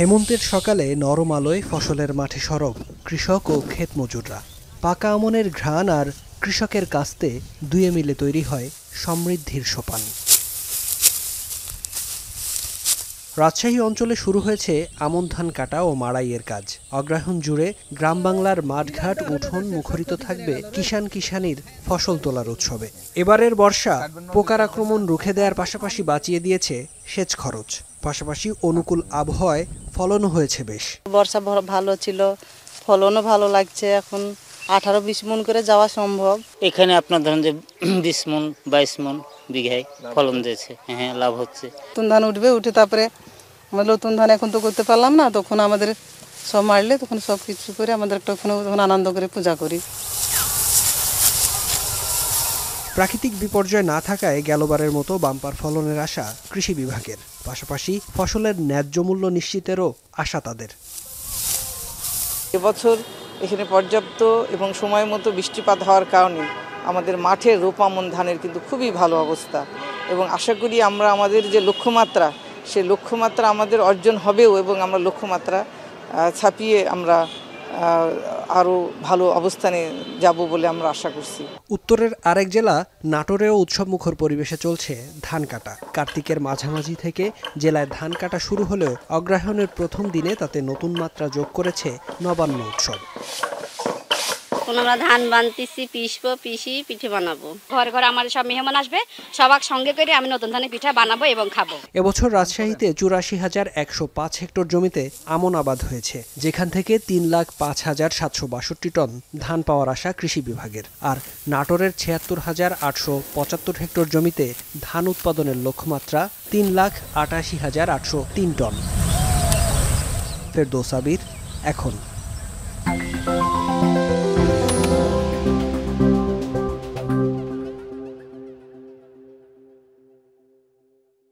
হেমন্তের সকালে নরম আলোয় ফসলের মাঠে সরব কৃষক ও ক্ষেত মজুররা। পাকা আমনের ঘ্রাণ আর কৃষকের কাস্তে দুয়ে মিলে তৈরি হয় সমৃদ্ধির সোপান। রাজশাহী অঞ্চলে শুরু হয়েছে আমন ধান কাটা ও মাড়াইয়ের কাজ। অগ্রহায়ণ জুড়ে গ্রাম বাংলার মাঠঘাট উঠোন মুখরিত থাকবে কিষানির ফসল তোলার উৎসবে। এবারের বর্ষা পোকার আক্রমণ রুখে দেওয়ার পাশাপাশি বাঁচিয়ে দিয়েছে সেচ খরচ। পাশাপাশি অনুকূল আবহাওয়ায় ফলনও হয়েছে বেশ। বর্ষা ভালো ছিল, ফলনও ভালো লাগছে। এখন 18-20 মণ করে যাওয়া সম্ভব। এখানে আপনার ধরেন যে 20 মণ 22 মণ বিঘায় ফলন দিয়েছে। হ্যাঁ, লাভ হচ্ছে। নতুন ধান উঠে তারপরে আমরা নতুন ধান এখন তো করতে পারলাম না, তখন আমাদের সব মারলে তখন সব কিছু করে আমাদের তখন আনন্দ করে পূজা করি। প্রাকৃতিক বিপর্যয় না থাকায় গেলবারের মতো বাম্পার ফলনের আশা কৃষি বিভাগের। পাশাপাশি ফসলের ন্যায্য মূল্য নিশ্চিতেরও আশা তাদের। এবছর এখানে পর্যাপ্ত এবং সময় মতো বৃষ্টিপাত হওয়ার কারণে আমাদের মাঠের রোপামন ধানের কিন্তু খুবই ভালো অবস্থা, এবং আশা করি আমরা আমাদের যে লক্ষ্যমাত্রা সেই লক্ষ্যমাত্রা আমাদের অর্জন হবেও, এবং আমরা লক্ষ্যমাত্রা ছাপিয়ে আমরা আরও ভালো অবস্থানে যাব বলে আমরা আশা করছি। উত্তরের আরেক জেলা নাটোরেও উৎসবমুখর পরিবেশে চলছে ধান কাটা। কার্তিকের মাঝামাঝি থেকে জেলায় ধান কাটা শুরু হলেও অগ্রহায়ণের প্রথম দিনে তাতে নতুন মাত্রা যোগ করেছে নবান্ন উৎসব। আমরা ধান বানতেছি, পিষি পিঠে বানাবো। ঘরে ঘরে আমাদের সব মেহমান আসবে, সবার সঙ্গে করে আমি নতুন ধানের পিঠা বানাবো এবং খাবো। এবছর রাজশাহীতে 84,105 হেক্টর জমিতে আমন আবাদ হয়েছে, যেখান থেকে 3,05,762 টন ধান পাওয়ার আশা কৃষি বিভাগের। আর নাটোরের 76,875 হেক্টর জমিতে ধান উৎপাদনের লক্ষ্যমাত্রা 3,88,803 টন। ফেরদৌস আবির, এখন।